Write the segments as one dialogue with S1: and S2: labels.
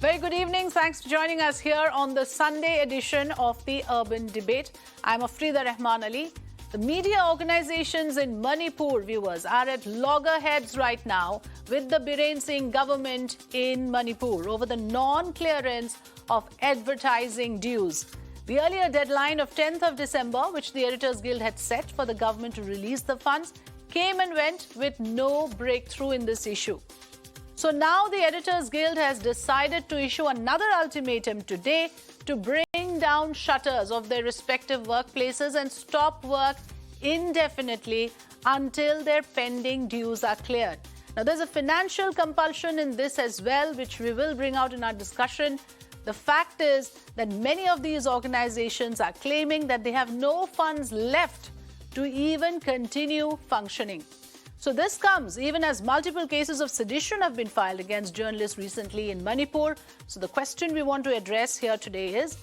S1: Very good evening. Thanks for joining us here on the Sunday edition of the Urban Debate. I'm Afrida Rahman Ali. The media organizations in Manipur, viewers, are at loggerheads right now with the Biren Singh government in Manipur over the non-clearance of advertising dues. The earlier deadline of 10th of December, which the Editors Guild had set for the government to release the funds, came and went with no breakthrough in this issue. So now the Editors Guild has decided to issue another ultimatum today to bring down shutters of their respective workplaces and stop work indefinitely until their pending dues are cleared. Now, there's a financial compulsion in this as well, which we will bring out in our discussion. The fact is that many of these organizations are claiming that they have no funds left to even continue functioning. So this comes even as multiple cases of sedition have been filed against journalists recently in Manipur. So the question we want to address here today is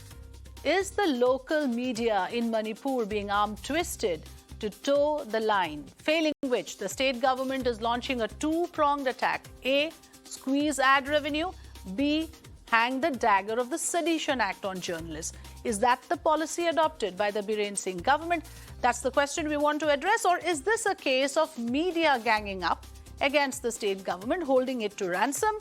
S1: the local media in Manipur being arm-twisted to toe the line, failing which the state government is launching a two-pronged attack. A, squeeze ad revenue. B, hang the dagger of the Sedition Act on journalists. Is that the policy adopted by the Biren Singh government? That's the question we want to address. Or is this a case of media ganging up against the state government, holding it to ransom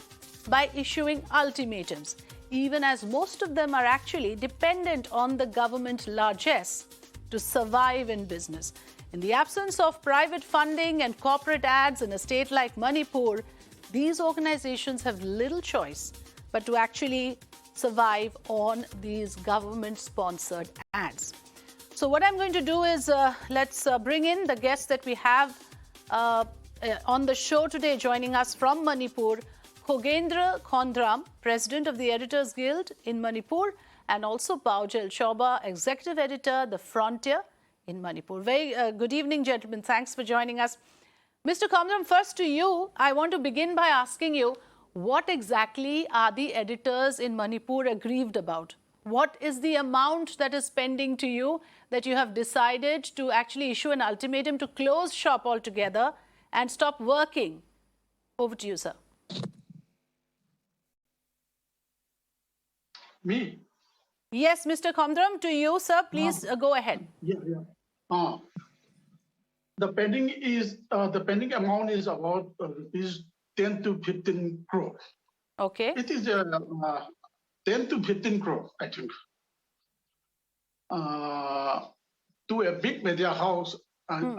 S1: by issuing ultimatums, even as most of them are actually dependent on the government largesse to survive in business? In the absence of private funding and corporate ads in a state like Manipur, these organizations have little choice but to actually survive on these government-sponsored ads. So what I'm going to do is let's bring in the guests that we have on the show today. Joining us from Manipur, Khogendra Khondram, President of the Editors Guild in Manipur, and also Paojel Chaoba, Executive Editor, The Frontier in Manipur. Very good evening, gentlemen. Thanks for joining us. Mr. Khondram, first to you, I want to begin by asking you, what exactly are the editors in Manipur aggrieved about? What is the amount that is pending to you that you have decided to actually issue an ultimatum to close shop altogether and stop working? Over to you, sir.
S2: Me?
S1: Yes, Mr. Khondram, to you, sir. Please go ahead.
S2: The pending amount is about rupees 10 to 15 crore.
S1: Okay.
S2: It is 10 to 15 crore, I think. To a big media house, and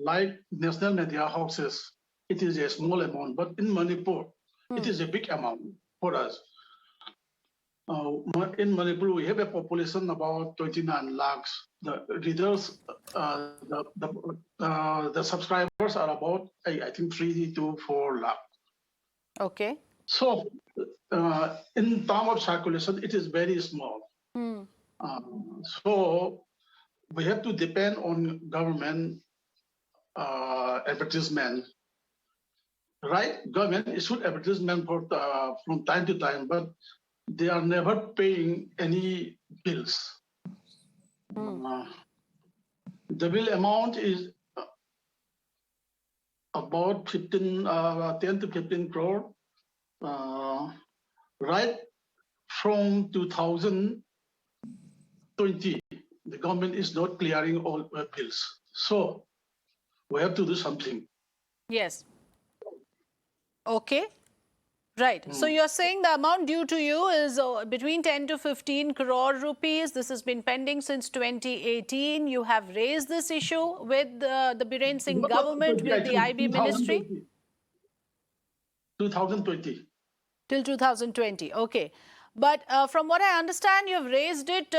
S2: like national media houses, it is a small amount. But in Manipur, it is a big amount for us. In Manipur, we have a population about 29 lakhs. The readers, the subscribers are about, I think, 3 to 4 lakh.
S1: Okay.
S2: So, in terms of circulation, it is very small. So, we have to depend on government advertisement. Right? Government issued advertisement for from time to time, but they are never paying any bills. The bill amount is about 10 to 15 crore. Right from 2020, the government is not clearing all bills. So we have to do something.
S1: Yes. Okay. Right. So you're saying the amount due to you is between 10 to 15 crore rupees. This has been pending since 2018. You have raised this issue with the Biren Singh government, with the IB ministry?
S2: 2020.
S1: Till 2020. Okay. But from what I understand, you have raised it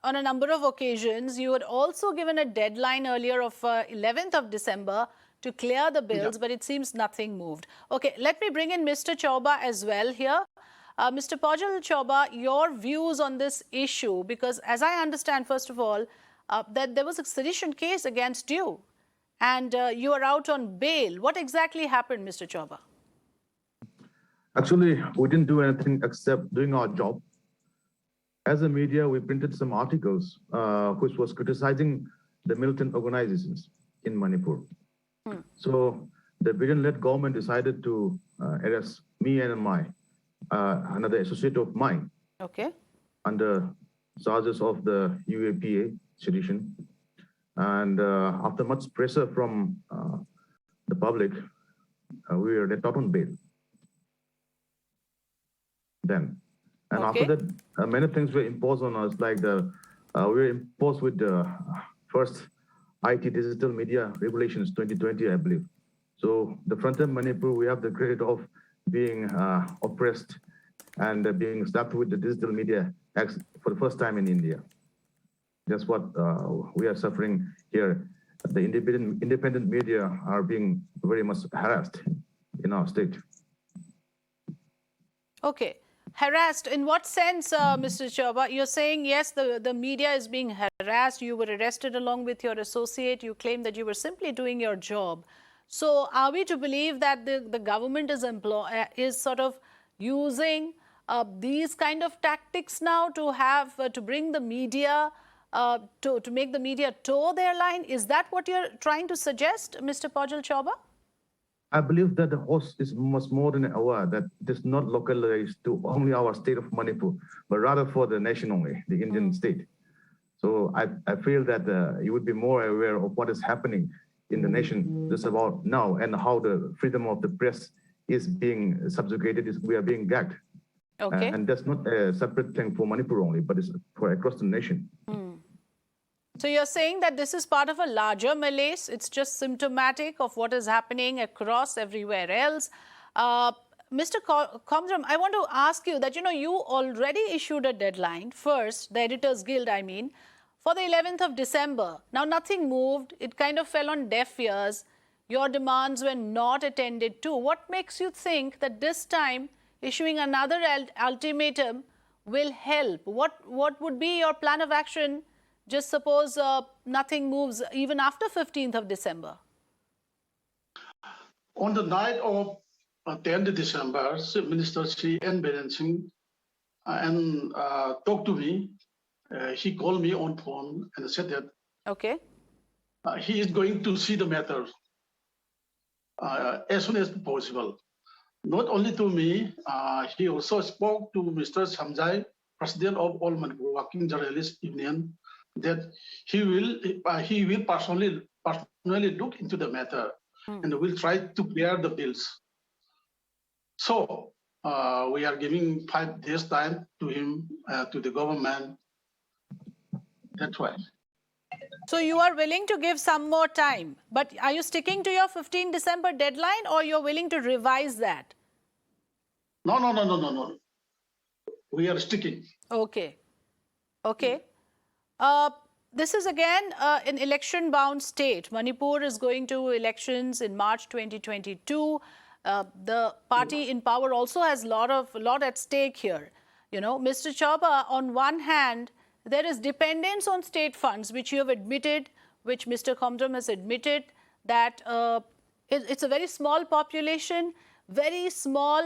S1: on a number of occasions. You had also given a deadline earlier of 11th of December to clear the bills, but it seems nothing moved. Okay, let me bring in Mr. Chaoba as well here. Mr. Paojel Chaoba, your views on this issue, because as I understand, first of all, that there was a sedition case against you and you are out on bail. What exactly happened, Mr. Chaoba?
S3: Actually, we didn't do anything except doing our job. As a media, we printed some articles which was criticizing the militant organizations in Manipur. So the Biren-led government decided to arrest me and my another associate of mine.
S1: Okay.
S3: Under charges of the UAPA sedition. And after much pressure from the public, we were let out on bail. Then, and
S1: Okay.
S3: after that, many things were imposed on us, like we were imposed with the first IT digital media regulations 2020, I believe. So the front-end Manipur, we have the credit of being oppressed and being slapped with the digital media acts for the first time in India. That's what we are suffering here. The independent media are being very much harassed in our state.
S1: Okay. Harassed, in what sense, Mr. Chaoba? You're saying, yes, the media is being harassed. You were arrested along with your associate. You claim that you were simply doing your job. So are we to believe that the government is sort of using these kind of tactics now to have to bring the media, to make the media toe their line? Is that what you're trying to suggest, Mr. Paojel Chaoba?
S3: I believe that the host is much more than aware that it is not localized to only our state of Manipur, but rather for the nation only, the Indian state. So I feel that you would be more aware of what is happening in the nation just about now and how the freedom of the press is being subjugated, we are being gagged.
S1: Okay.
S3: And that's not a separate thing for Manipur only, but it's for across the nation.
S1: So you're saying that this is part of a larger malaise. It's just symptomatic of what is happening across everywhere else. Mr. Komdram, I want to ask you that, you already issued a deadline, first, the Editors Guild, I mean, for the 11th of December. Now, nothing moved. It kind of fell on deaf ears. Your demands were not attended to. What makes you think that this time issuing another ultimatum will help? What would be your plan of action? Just suppose nothing moves even after 15th of December.
S2: On the night of 10th December, Chief Minister Biren and talked to me. He called me on phone and said that
S1: Okay.
S2: He is going to see the matter as soon as possible. Not only to me, he also spoke to Mr. Samjai, President of All Manipur Working Journalists Union, that he will personally look into the matter and will try to clear the bills. So we are giving 5 days time to him, to the government. That's why.
S1: So you are willing to give some more time, but are you sticking to your 15 December deadline or you're willing to revise that?
S2: No. We are sticking.
S1: Okay. Okay. This is again an election-bound state. Manipur is going to elections in March 2022. The party in power also has a lot at stake here. Mr. Chaoba, on one hand, there is dependence on state funds, which you have admitted, which Mr. Komdram has admitted, that it's a very small population, very small,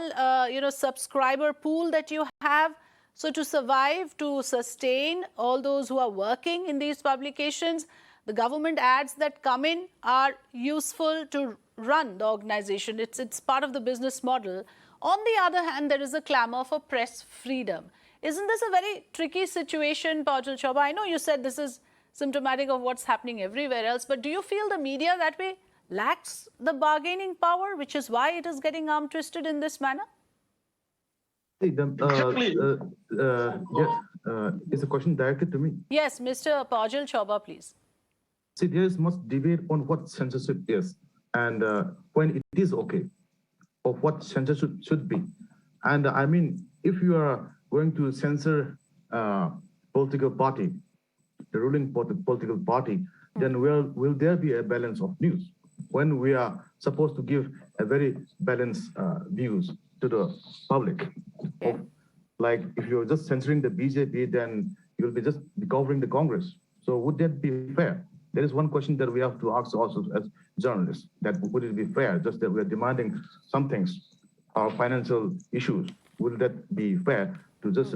S1: subscriber pool that you have. So to survive, to sustain all those who are working in these publications, the government ads that come in are useful to run the organization. It's part of the business model. On the other hand, there is a clamor for press freedom. Isn't this a very tricky situation, Paojel Chaoba? I know you said this is symptomatic of what's happening everywhere else, but do you feel the media that way lacks the bargaining power, which is why it is getting arm twisted in this manner?
S2: Exactly.
S3: Is a question directed to me?
S1: Yes, Mr. Paojel Chaoba, please.
S3: See, there is much debate on what censorship is and when it is okay, of what censorship should be. And I mean, if you are going to censor political party, the ruling political party, then will there be a balance of news when we are supposed to give a very balanced views to the public?
S1: Yeah.
S3: Like if you're just censoring the BJP, then you'll be just covering the Congress. So would that be fair? There is one question that we have to ask also as journalists, that would it be fair, just that we're demanding some things, our financial issues, would that be fair to just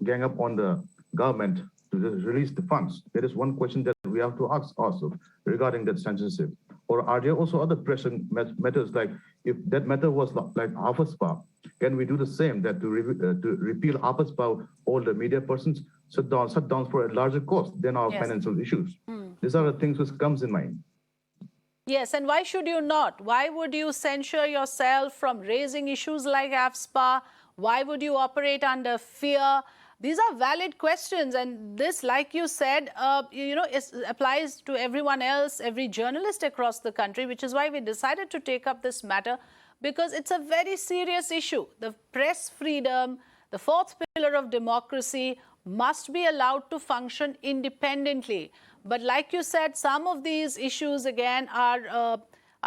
S3: gang up on the government to just release the funds? There is one question that we have to ask also regarding that censorship. Or are there also other pressing matters, like if that matter was like AFSPA, Can we do the same, that to repeal office power, all the media persons shut down for a larger cost than our financial issues? These are the things which comes in mind.
S1: Yes, and why should you not? Why would you censure yourself from raising issues like AFSPA? Why would you operate under fear? These are valid questions, and this, like you said, applies to everyone else, every journalist across the country, which is why we decided to take up this matter, because it's a very serious issue. The press freedom, the fourth pillar of democracy, must be allowed to function independently. But like you said, some of these issues, again, are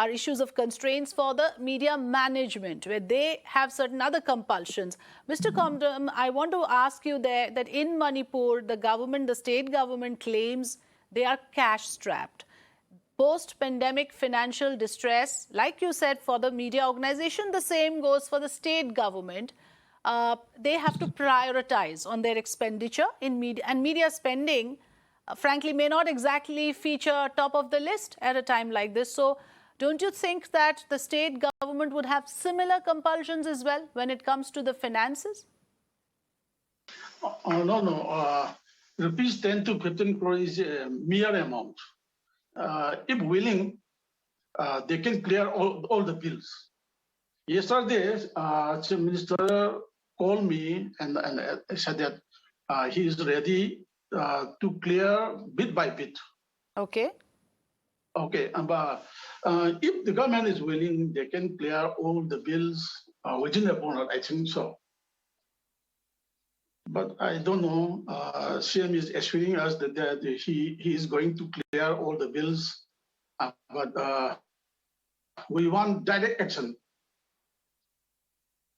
S1: issues of constraints for the media management, where they have certain other compulsions. Mr. Komdam, I want to ask you there that in Manipur, the state government claims they are cash-strapped. Post-pandemic financial distress, like you said, for the media organization, the same goes for the state government. They have to prioritize on their expenditure in media, and media spending, frankly, may not exactly feature top of the list at a time like this. So don't you think that the state government would have similar compulsions as well when it comes to the finances?
S2: No. Rupees 10 to 15 crore is a mere amount. If willing, they can clear all the bills. Yesterday, Chief Minister called me and said that he is ready to clear bit by bit.
S1: Okay.
S2: Okay, if the government is willing, they can clear all the bills within a month, I think so. But I don't know. CM is assuring us that he is going to clear all the bills, but we want direct action,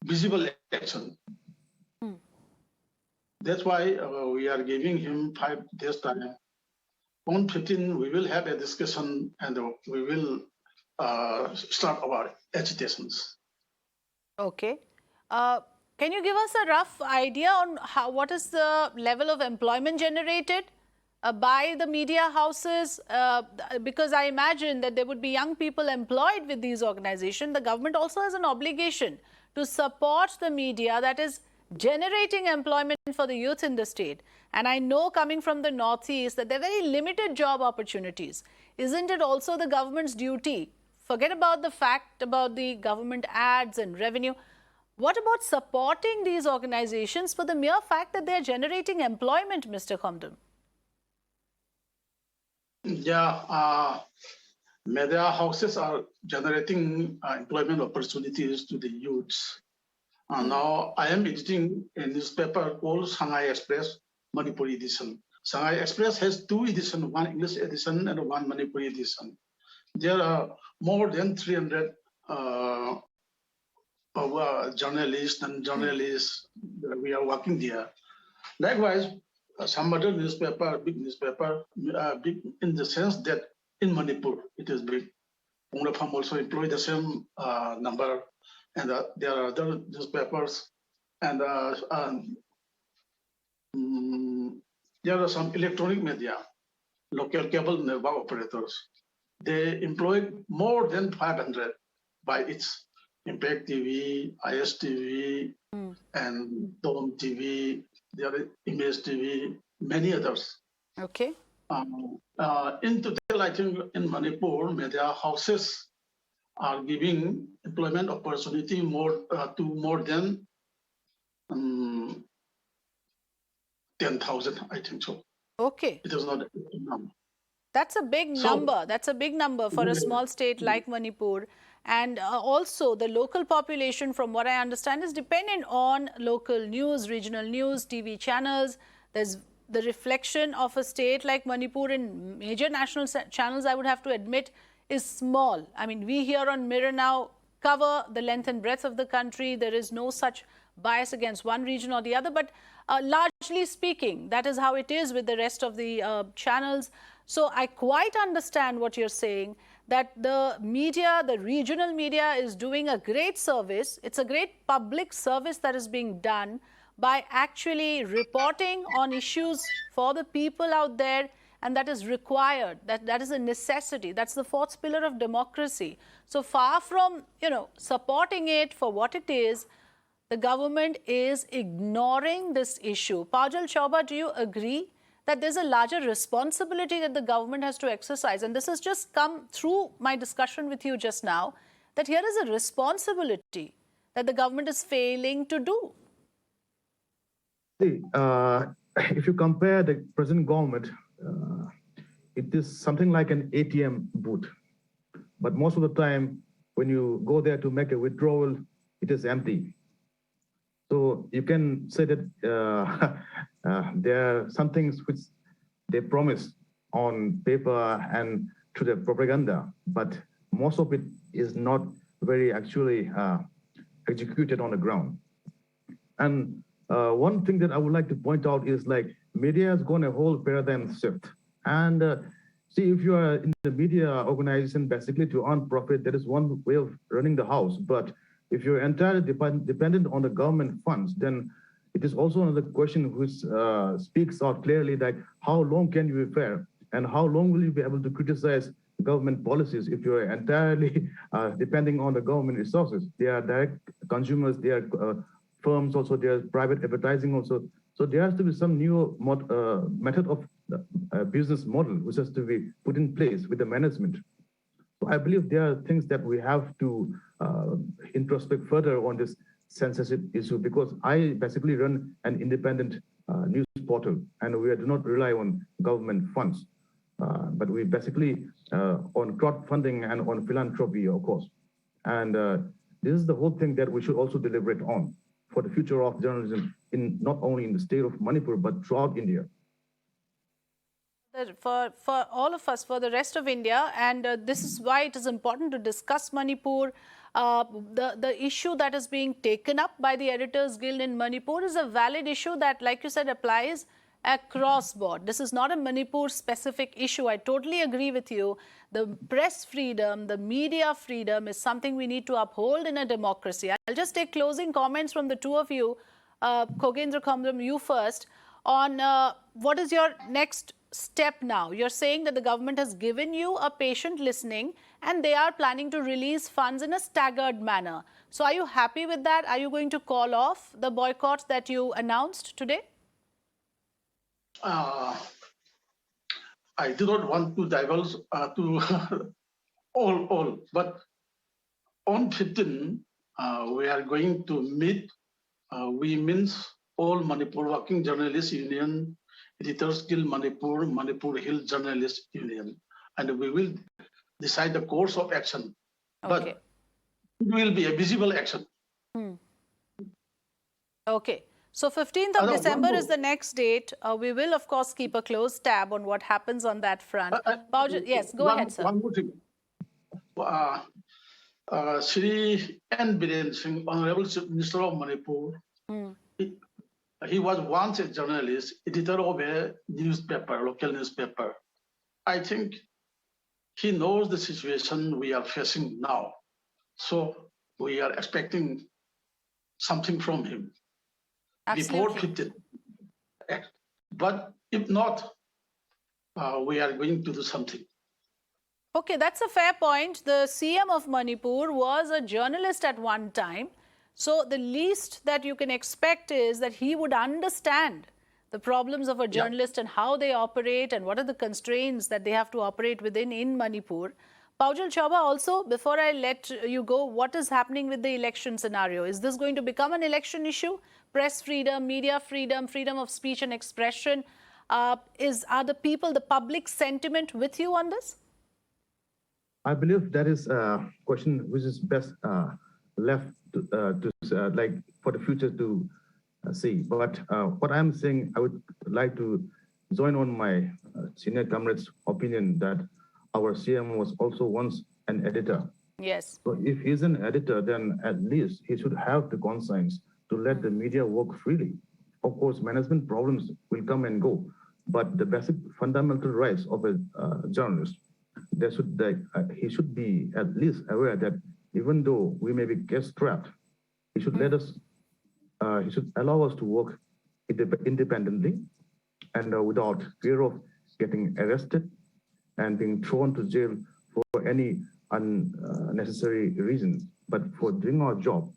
S2: visible action. That's why we are giving him 5 days time. On 15, we will have a discussion and we will start our agitations.
S1: Okay. Can you give us a rough idea on what is the level of employment generated by the media houses? Because I imagine that there would be young people employed with these organizations. The government also has an obligation to support the media that is generating employment for the youth in the state. And I know, coming from the Northeast, that there are very limited job opportunities. Isn't it also the government's duty? Forget about the fact about the government ads and revenue. What about supporting these organizations for the mere fact that they are generating employment, Mr. Komdam?
S2: Yeah, media houses are generating employment opportunities to the youths. Now, I am editing a newspaper called Shanghai Express, Manipur edition. Shanghai Express has 2 editions, one English edition and one Manipur edition. There are more than 300 journalists and journalists. We are working there. Likewise, some other newspaper, big newspaper, big in the sense that in Manipur it is big. Farm also employ the same number, and there are other newspapers, and there are some electronic media, local cable network operators. They employ more than 500 by its Impact TV, ISTV, and Dome TV, there are Image TV, many others.
S1: Okay.
S2: In total, I think in Manipur, media houses are giving employment opportunity to more than 10,000, I think so.
S1: Okay.
S2: It is not a big number.
S1: That's a big number. That's a big number for a small state like Manipur. And also the local population, from what I understand, is dependent on local news, regional news, TV channels. There's the reflection of a state like Manipur in major national channels, I would have to admit, is small. I mean, we here on Mirror now cover the length and breadth of the country. There is no such bias against one region or the other. But largely speaking, that is how it is with the rest of the channels. So I quite understand what you're saying, that the media, the regional media, is doing a great service. It's a great public service that is being done by actually reporting on issues for the people out there, and that is required. That is a necessity. That's the fourth pillar of democracy. So far from, supporting it for what it is, the government is ignoring this issue. Paojel Chaoba, do you agree that there's a larger responsibility that the government has to exercise? And this has just come through my discussion with you just now, that here is a responsibility that the government is failing to do.
S3: See, if you compare the present government, it is something like an ATM booth. But most of the time, when you go there to make a withdrawal, it is empty. So you can say that there are some things which they promise on paper and through the propaganda, but most of it is not very actually executed on the ground. And one thing that I would like to point out is like media has gone a whole paradigm shift. And see, if you are in the media organization basically to earn profit, that is one way of running the house. But if you're entirely dependent on the government funds, then it is also another question which speaks out clearly like how long can you be fair and how long will you be able to criticize government policies if you're entirely depending on the government resources. They are direct consumers, they are firms also, there is private advertising also. So there has to be some new method of business model which has to be put in place with the management. So I believe there are things that we have to introspect further on this censorship issue, because I basically run an independent news portal and we do not rely on government funds, but we basically on crowdfunding and on philanthropy, of course. And this is the whole thing that we should also deliberate on for the future of journalism in not only in the state of Manipur, but throughout India.
S1: For all of us, for the rest of India, and this is why it is important to discuss Manipur. The issue that is being taken up by the Editors Guild in Manipur is a valid issue that, like you said, applies across board. This is not a Manipur-specific issue. I totally agree with you. The press freedom, the media freedom is something we need to uphold in a democracy. I'll just take closing comments from the two of you. Khogendra Khamdam, you first, on what is your next step now? You're saying that the government has given you a patient listening and they are planning to release funds in a staggered manner. So are you happy with that? Are you going to call off the boycott that you announced today?
S2: I do not want to divulge to all, but on 15, we are going to meet, we means all Manipur Working Journalists Union, Editors Guild Manipur, Manipur Hill Journalists Union, and we will decide the course of action.
S1: Okay.
S2: But it will be a visible action.
S1: Okay. So 15th of December is the next date. We will, of course, keep a close tab on what happens on that front. Yes, go ahead, sir.
S2: One more thing. Shri N. Biren Singh, Honorable Chief Minister of Manipur, he was once a journalist, editor of a newspaper, local newspaper. I think he knows the situation we are facing now. So we are expecting something from him.
S1: Absolutely.
S2: Before 15. But if not, we are going to do something.
S1: Okay, that's a fair point. The CM of Manipur was a journalist at one time. So the least that you can expect is that he would understand the problems of a journalist and how they operate and what are the constraints that they have to operate within in Manipur. Paojel Chaoba, also, before I let you go, what is happening with the election scenario? Is this going to become an election issue? Press freedom, media freedom, freedom of speech and expression. Are the people, the public sentiment with you on this?
S3: I believe that is a question which is best left like for the future to see. But what I'm saying, I would like to join on my senior comrade's opinion that our CM was also once an editor.
S1: Yes.
S3: So if he's an editor, then at least he should have the conscience to let the media work freely. Of course, management problems will come and go, but the basic fundamental rights of a journalist, he should be at least aware that even though we may be cash-strapped, he should let us, he should allow us to work independently and without fear of getting arrested and being thrown to jail for any unnecessary reasons, but for doing our job.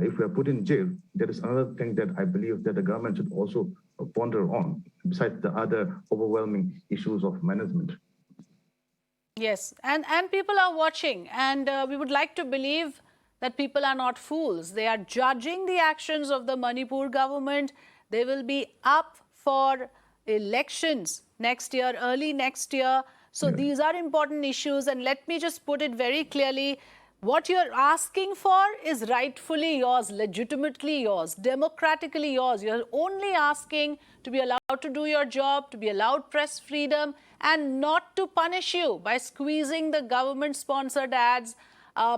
S3: if we are put in jail, that is another thing that I believe that the government should also ponder on, besides the other overwhelming issues of management.
S1: Yes, and people are watching, and we would like to believe that people are not fools. They are judging the actions of the Manipur government. They will be up for elections next year, early next year. So these are important issues, and let me just put it very clearly. What you're asking for is rightfully yours, legitimately yours, democratically yours. You're only asking to be allowed to do your job, to be allowed press freedom, and not to punish you by squeezing the government-sponsored ads.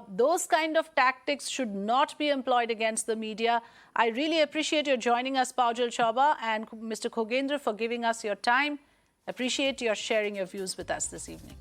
S1: Those kind of tactics should not be employed against the media. I really appreciate your joining us, Paojel Chaoba, and Mr. Khogendra, for giving us your time. Appreciate your sharing your views with us this evening.